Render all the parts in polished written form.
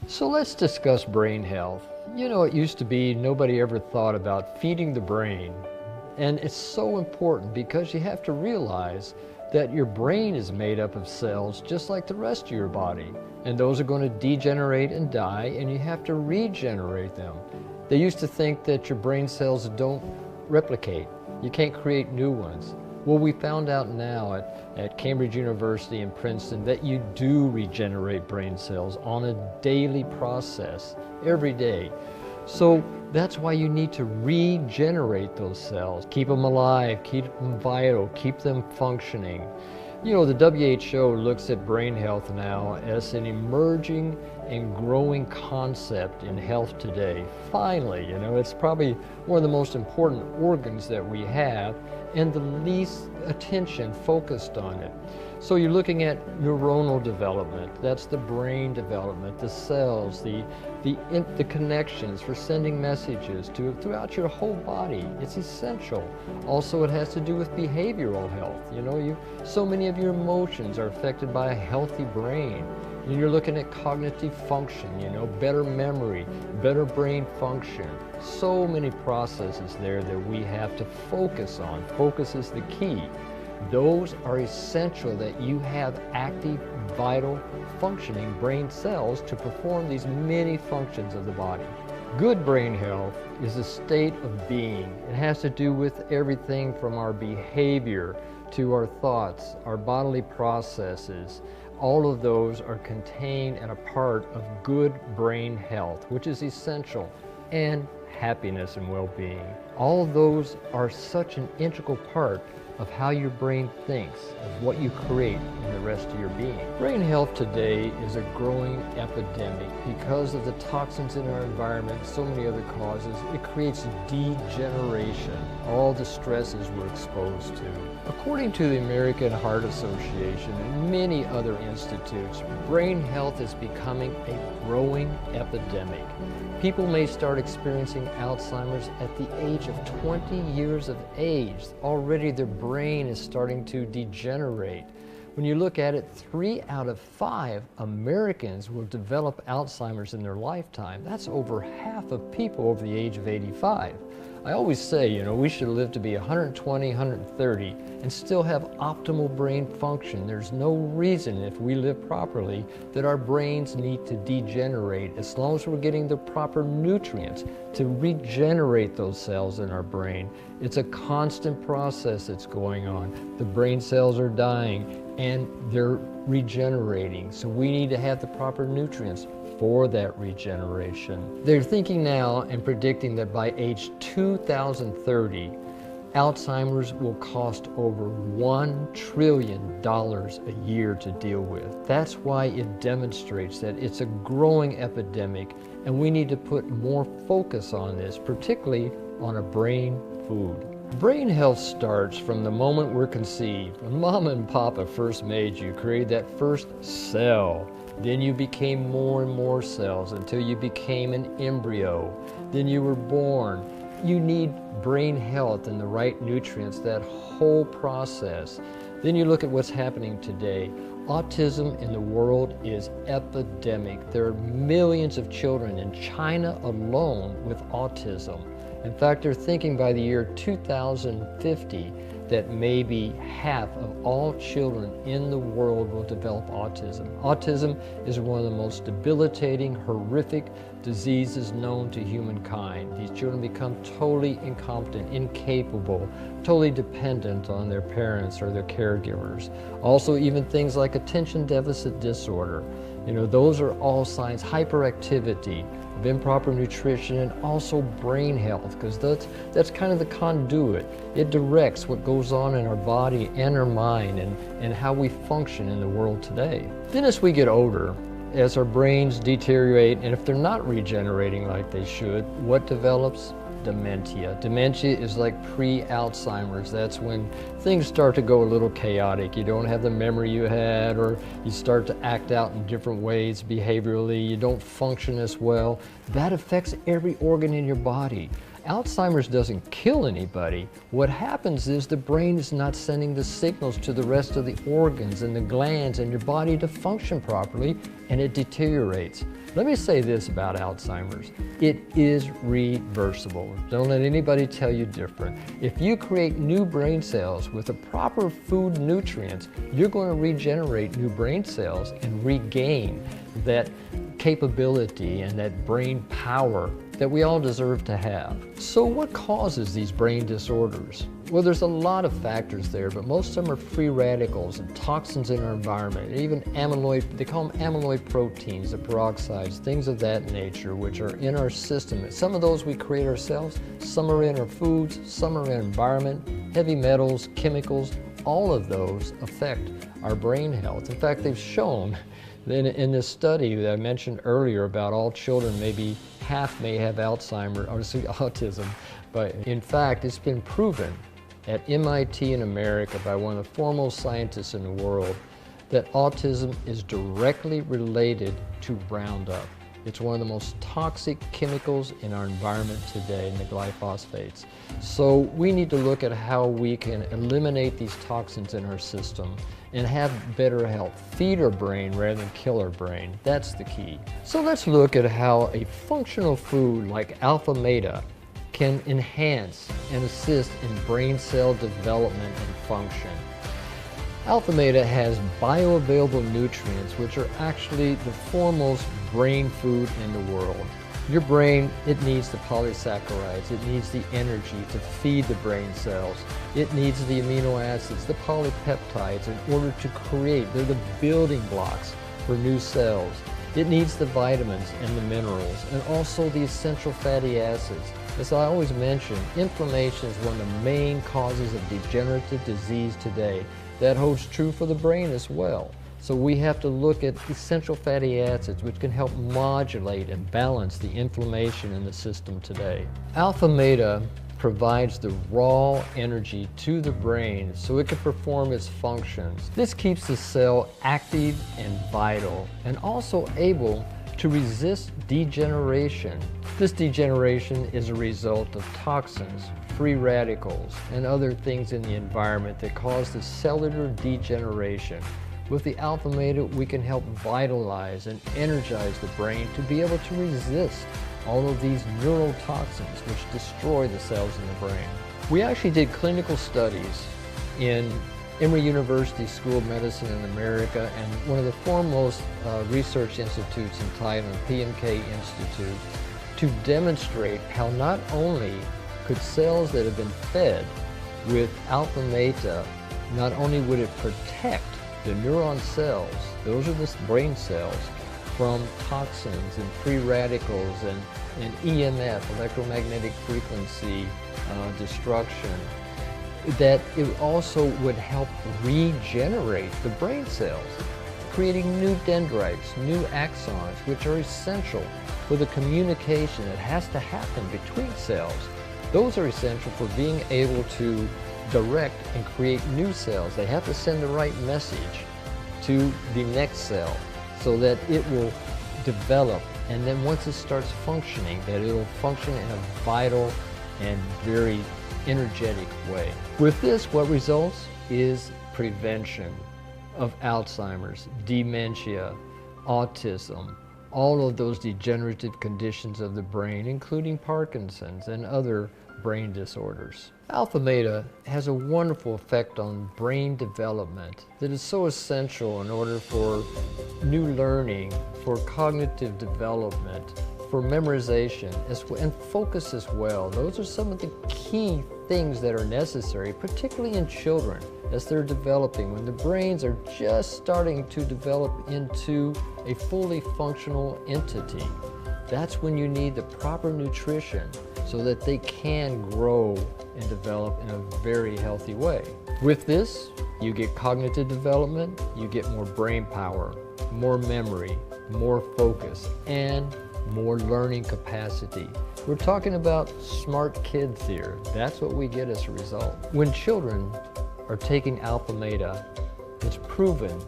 So let's discuss brain health. You know, it used to be nobody ever thought about feeding the brain. And it's so important because you have to realize that your brain is made up of cells just like the rest of your body. And those are going to degenerate and die, and you have to regenerate them. They used to think that your brain cells don't replicate. You can't create new ones. Well, we found out now at Cambridge University and Princeton that you do regenerate brain cells on a daily process, every day. So that's why you need to regenerate those cells. Keep them alive, keep them vital, keep them functioning. You know, the WHO looks at brain health now as an emerging and growing concept in health today. Finally, you know, it's probably one of the most important organs that we have and the least attention focused on it. So you're looking at neuronal development, that's the brain development, the cells, the connections for sending messages throughout your whole body. It's essential. Also, it has to do with behavioral health. You know, so many of your emotions are affected by a healthy brain. And you're looking at cognitive function, you know, better memory, better brain function. So many processes there that we have to focus on. Focus is the key. Those are essential that you have active, vital, functioning brain cells to perform these many functions of the body. Good brain health is a state of being. It has to do with everything from our behavior to our thoughts, our bodily processes. All of those are contained and a part of good brain health, which is essential, and happiness and well-being. All of those are such an integral part of how your brain thinks, of what you create in the rest of your being. Brain health today is a growing epidemic because of the toxins in our environment, so many other causes. It creates degeneration, all the stresses we're exposed to. According to the American Heart Association and many other institutes, brain health is becoming a growing epidemic. People may start experiencing Alzheimer's at the age of 20 years of age. Already their brain is starting to degenerate. When you look at it, 3 out of 5 Americans will develop Alzheimer's in their lifetime. That's over half of people over the age of 85. I always say, you know, we should live to be 120, 130 and still have optimal brain function. There's no reason, if we live properly, that our brains need to degenerate as long as we're getting the proper nutrients to regenerate those cells in our brain. It's a constant process that's going on. The brain cells are dying and they're regenerating, so we need to have the proper nutrients for that regeneration. They're thinking now and predicting that by age 2030, Alzheimer's will cost over $1 trillion a year to deal with. That's why it demonstrates that it's a growing epidemic, and we need to put more focus on this, particularly on a brain food. Brain health starts from the moment we're conceived. When Mama and Papa first made you, created that first cell. Then you became more and more cells until you became an embryo. Then you were born. You need brain health and the right nutrients, that whole process. Then you look at what's happening today. Autism in the world is epidemic. There are millions of children in China alone with autism. In fact, they're thinking by the year 2050 that maybe half of all children in the world will develop autism. Autism is one of the most debilitating, horrific diseases known to humankind. These children become totally incompetent, incapable, totally dependent on their parents or their caregivers. Also, even things like attention deficit disorder. You know, those are all signs. Hyperactivity, of improper nutrition, and also brain health, because that's kind of the conduit. It directs what goes on in our body and our mind and how we function in the world today. Then as we get older, as our brains deteriorate, and if they're not regenerating like they should, what develops? Dementia. Dementia is like pre-Alzheimer's. That's when things start to go a little chaotic. You don't have the memory you had, or you start to act out in different ways behaviorally. You don't function as well. That affects every organ in your body. Alzheimer's doesn't kill anybody. What happens is the brain is not sending the signals to the rest of the organs and the glands in your body to function properly and it deteriorates. Let me say this about Alzheimer's. It is reversible. Don't let anybody tell you different. If you create new brain cells with the proper food nutrients, you're going to regenerate new brain cells and regain that capability and that brain power that we all deserve to have. So what causes these brain disorders? Well, there's a lot of factors there, but most of them are free radicals and toxins in our environment, and even amyloid, they call them amyloid proteins, the peroxides, things of that nature, which are in our system. Some of those we create ourselves, some are in our foods, some are in our environment, heavy metals, chemicals, all of those affect our brain health. In fact, they've shown in this study that I mentioned earlier about all children, maybe half may have Alzheimer's, or autism, but in fact, it's been proven at MIT in America by one of the foremost scientists in the world that autism is directly related to Roundup. It's one of the most toxic chemicals in our environment today, the glyphosates. So we need to look at how we can eliminate these toxins in our system and have better health. Feed our brain rather than kill our brain. That's the key. So let's look at how a functional food like Alphameta can enhance and assist in brain cell development and function. Alphameta has bioavailable nutrients, which are actually the foremost brain food in the world. Your brain, it needs the polysaccharides, it needs the energy to feed the brain cells. It needs the amino acids, the polypeptides in order to create, they're the building blocks for new cells. It needs the vitamins and the minerals, and also the essential fatty acids. As I always mention, inflammation is one of the main causes of degenerative disease today. That holds true for the brain as well. So we have to look at essential fatty acids, which can help modulate and balance the inflammation in the system today. Alphameta provides the raw energy to the brain so it can perform its functions. This keeps the cell active and vital, and also able to resist degeneration. This degeneration is a result of toxins, free radicals, and other things in the environment that cause the cellular degeneration. With the Alphameta, we can help vitalize and energize the brain to be able to resist all of these neurotoxins which destroy the cells in the brain. We actually did clinical studies in Emory University School of Medicine in America and one of the foremost research institutes in Thailand, PMK Institute, to demonstrate how not only could cells that have been fed with Alphameta, not only would it protect the neuron cells, those are the brain cells, from toxins and free radicals and EMF, electromagnetic frequency destruction, that it also would help regenerate the brain cells, creating new dendrites, new axons, which are essential for the communication that has to happen between cells. Those are essential for being able to direct and create new cells. They have to send the right message to the next cell so that it will develop, and then once it starts functioning, that it will function in a vital and very energetic way. With this, what results is prevention of Alzheimer's, dementia, autism, all of those degenerative conditions of the brain, including Parkinson's and other brain disorders. Alphameta has a wonderful effect on brain development that is so essential in order for new learning, for cognitive development, for memorization, and focus as well. Those are some of the key things that are necessary, particularly in children as they're developing, when the brains are just starting to develop into a fully functional entity. That's when you need the proper nutrition so that they can grow and develop in a very healthy way. With this, you get cognitive development, you get more brain power, more memory, more focus, and more learning capacity. We're talking about smart kids here. That's what we get as a result. When children are taking Alphameta, it's proven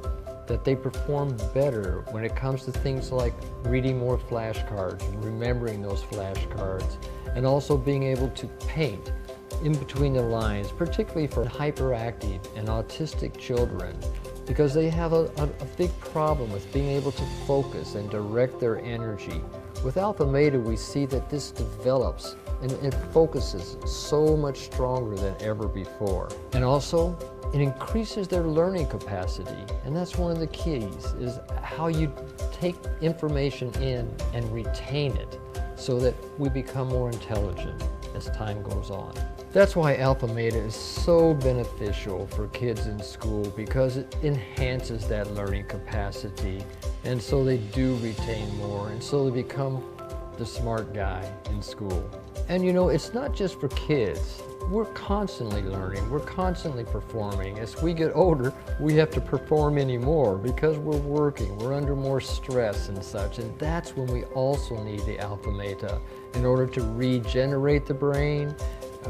that they perform better when it comes to things like reading more flashcards, remembering those flashcards, and also being able to paint in between the lines, particularly for hyperactive and autistic children. because they have a big problem with being able to focus and direct their energy. With Alphameta, we see that this develops and it focuses so much stronger than ever before. And also, it increases their learning capacity. And that's one of the keys, is how you take information in and retain it so that we become more intelligent as time goes on. That's why Alphameta is so beneficial for kids in school, because it enhances that learning capacity, and so they do retain more, and so they become the smart guy in school. And you know, it's not just for kids. We're constantly learning, we're constantly performing. As we get older, we have to perform anymore because we're working, we're under more stress and such, and that's when we also need the Alphameta in order to regenerate the brain,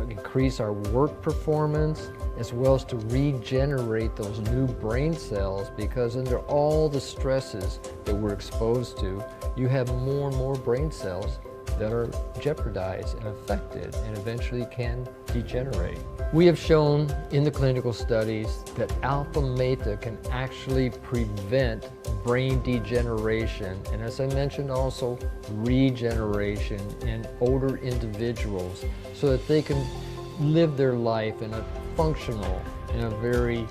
increase our work performance, as well as to regenerate those new brain cells, because under all the stresses that we're exposed to, you have more and more brain cells that are jeopardized and affected and eventually can degenerate. We have shown in the clinical studies that Alphameta can actually prevent brain degeneration, and as I mentioned, also regeneration in older individuals, so that they can live their life in a functional, in a very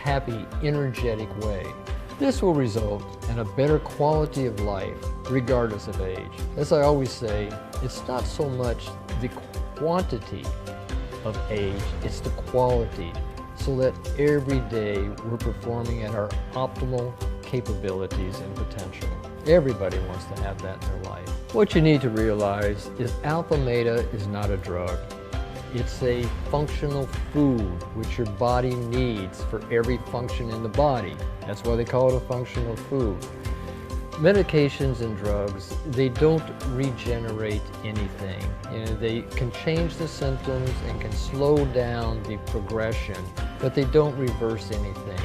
happy, energetic way. This will result in a better quality of life regardless of age. As I always say, it's not so much the quantity of age, it's the quality, so that every day we're performing at our optimal capabilities and potential. Everybody wants to have that in their life. What you need to realize is Alphameta is not a drug. It's a functional food which your body needs for every function in the body. That's why they call it a functional food. Medications and drugs, they don't regenerate anything. You know, they can change the symptoms and can slow down the progression, but they don't reverse anything.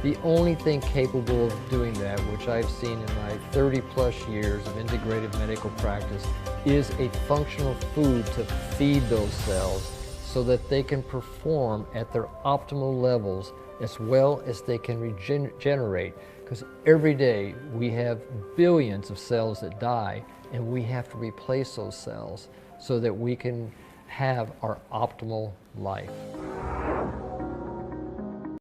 The only thing capable of doing that, which I've seen in my 30+ years of integrated medical practice, is a functional food to feed those cells so that they can perform at their optimal levels, as well as they can regenerate. Because every day we have billions of cells that die, and we have to replace those cells so that we can have our optimal life.